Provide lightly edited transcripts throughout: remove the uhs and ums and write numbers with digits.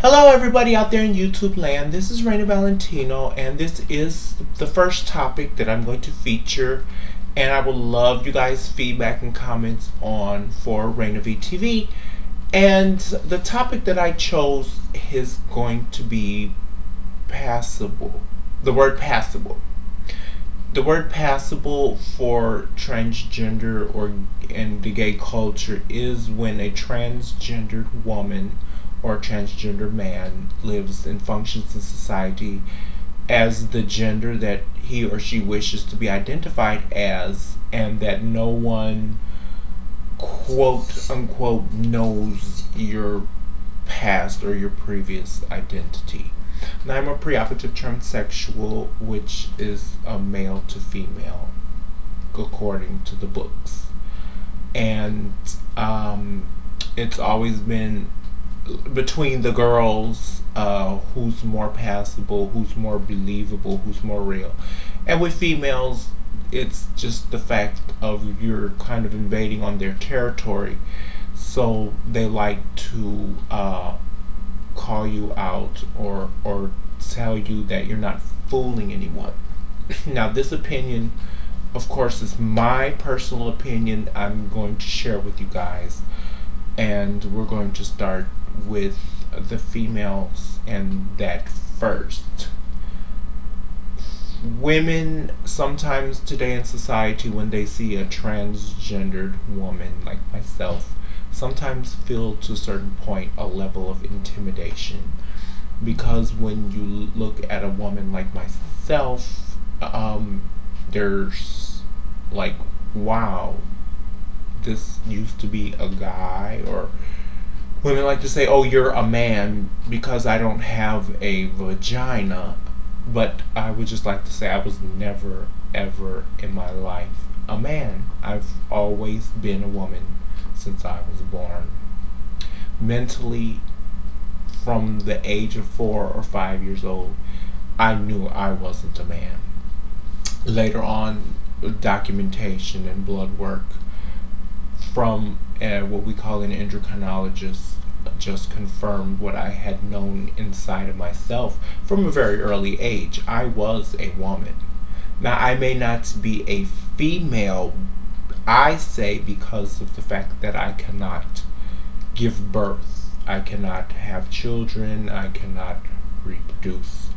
Hello, everybody out there in YouTube land. This is Raina Valentino, and this is the first topic that I'm going to feature. And I would love you guys' feedback and comments on for Raina VTV. And the topic that I chose is going to be passable. The word passable. The word passable for transgender or in the gay culture is when a transgendered woman or transgender man lives and functions in society as the gender that he or she wishes to be identified as, and that no one quote unquote knows your past or your previous identity. Now, I'm a preoperative transsexual, which is a male to female, according to the books. And it's always been between the girls, who's more passable, who's more believable, who's more real. And with females, it's just the fact of you're kind of invading on their territory, so they like to call you out or tell you that you're not fooling anyone. Now, this opinion, of course, is my personal opinion. I'm going to share with you guys, and we're going to start with the females and that first. Women sometimes today in society, when they see a transgendered woman like myself, sometimes feel to a certain point a level of intimidation, because when you look at a woman like myself, there's like, wow, this used to be a guy. Or women like to say, oh, you're a man because I don't have a vagina. But I would just like to say I was never, ever in my life a man. I've always been a woman since I was born. Mentally, from the age of 4 or 5 years old, I knew I wasn't a man. Later on, documentation and blood work from what we call an endocrinologist just confirmed what I had known inside of myself from a very early age. I was a woman. Now, I may not be a female, I say, because of the fact that I cannot give birth. I cannot have children. I cannot reproduce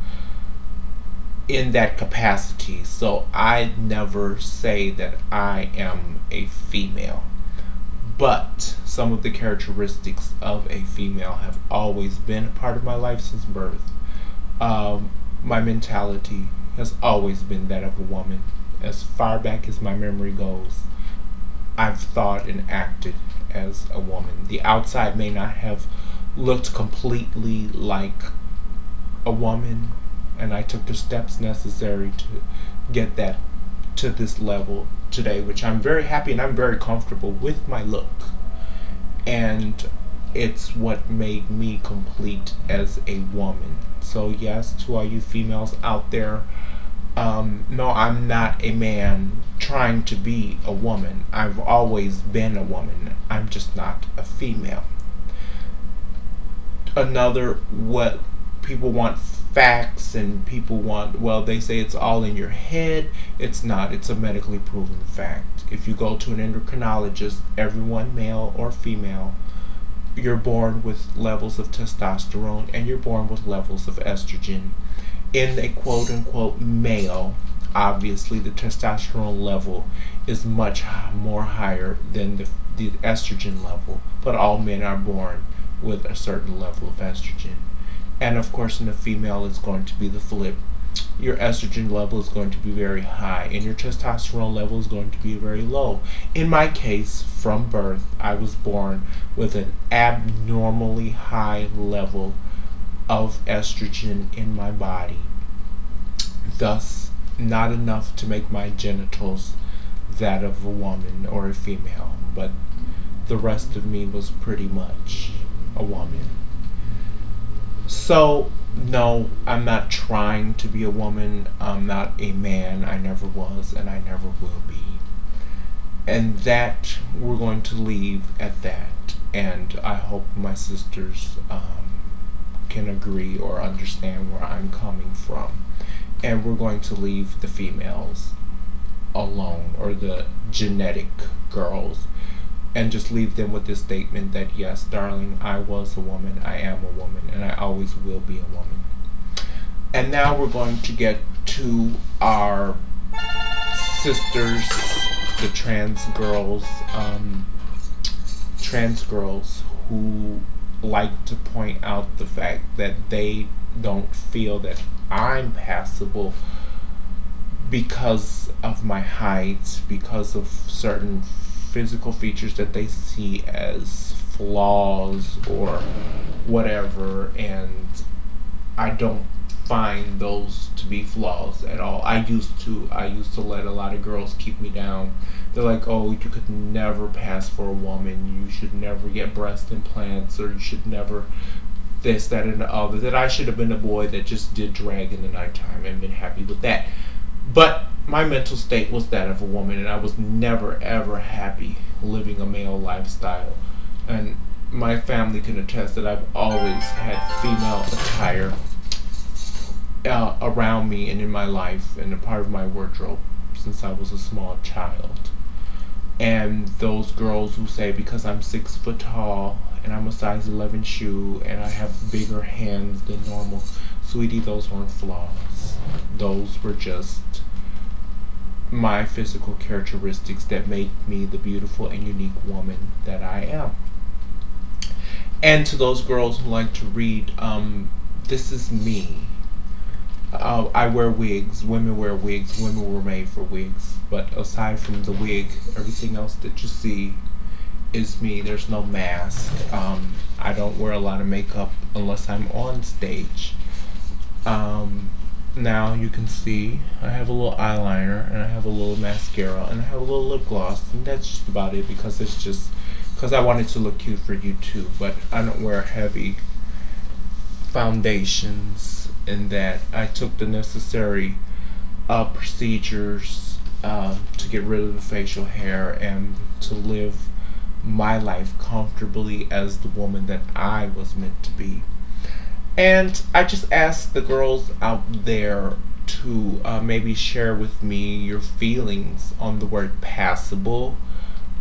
in that capacity. So I never say that I am a female. But some of the characteristics of a female have always been a part of my life since birth. My mentality has always been that of a woman. As far back as my memory goes, I've thought and acted as a woman. The outside may not have looked completely like a woman, and I took the steps necessary to get that to this level today, which I'm very happy and I'm very comfortable with my look. And it's what made me complete as a woman. So yes, to all you females out there, no, I'm not a man trying to be a woman. I've always been a woman. I'm just not a female. Another, what people want facts, and people want, well, they say it's all in your head. It's not. It's a medically proven fact. If you go to an endocrinologist, everyone, male or female, you're born with levels of testosterone and you're born with levels of estrogen. In a quote unquote male, obviously the testosterone level is much more higher than the estrogen level, but all men are born with a certain level of estrogen. And of course, in a female, it's going to be the flip. Your estrogen level is going to be very high, and your testosterone level is going to be very low. In my case, from birth, I was born with an abnormally high level of estrogen in my body. Thus, not enough to make my genitals that of a woman or a female, but the rest of me was pretty much a woman. So, no, I'm not trying to be a woman. I'm not a man. I never was, and I never will be. And that, we're going to leave at that. And I hope my sisters can agree or understand where I'm coming from. And we're going to leave the females alone, or the genetic girls, and just leave them with this statement that yes, darling, I was a woman, I am a woman, and I always will be a woman. And now we're going to get to our sisters, the trans girls who like to point out the fact that they don't feel that I'm passable because of my height, because of certain physical features that they see as flaws or whatever, and I don't find those to be flaws at all. I used to let a lot of girls keep me down. They're like, oh, you could never pass for a woman, you should never get breast implants, or you should never this, that, and the other, that I should have been a boy that just did drag in the nighttime and been happy with that. But my mental state was that of a woman, and I was never ever happy living a male lifestyle. And my family can attest that I've always had female attire around me and in my life and a part of my wardrobe since I was a small child. And those girls who say because I'm 6 foot tall and I'm a size 11 shoe and I have bigger hands than normal, sweetie, those weren't flaws. Those were just my physical characteristics that make me the beautiful and unique woman that I am. And to those girls who like to read, this is me. I wear wigs, women wear wigs, women were made for wigs, but aside from the wig, everything else that you see is me. There's no mask. I don't wear a lot of makeup unless I'm on stage. Now you can see I have a little eyeliner and I have a little mascara and I have a little lip gloss, and that's just about it, because it's just because I wanted to look cute for you too. But I don't wear heavy foundations, in that I took the necessary procedures to get rid of the facial hair and to live my life comfortably as the woman that I was meant to be. And I just ask the girls out there to maybe share with me your feelings on the word passable.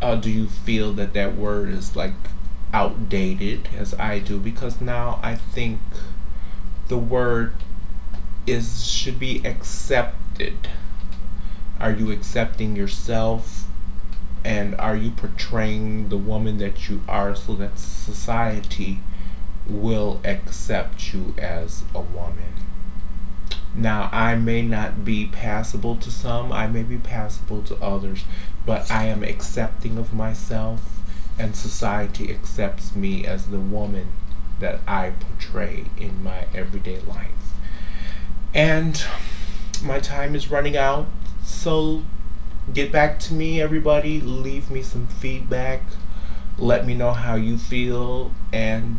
Do you feel that that word is like outdated, as I do? Because now I think the word should be accepted. Are you accepting yourself, and are you portraying the woman that you are so that society will accept you as a woman? Now, I may not be passable to some, I may be passable to others, but I am accepting of myself, and society accepts me as the woman that I portray in my everyday life. And my time is running out, so get back to me, everybody. Leave me some feedback. Let me know how you feel. And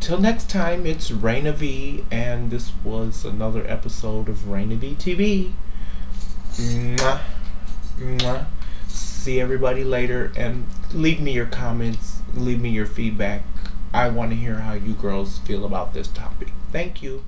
till next time, it's Raina V, and this was another episode of Raina V TV. Mwah. Mwah. See everybody later, and leave me your comments, leave me your feedback. I want to hear how you girls feel about this topic. Thank you.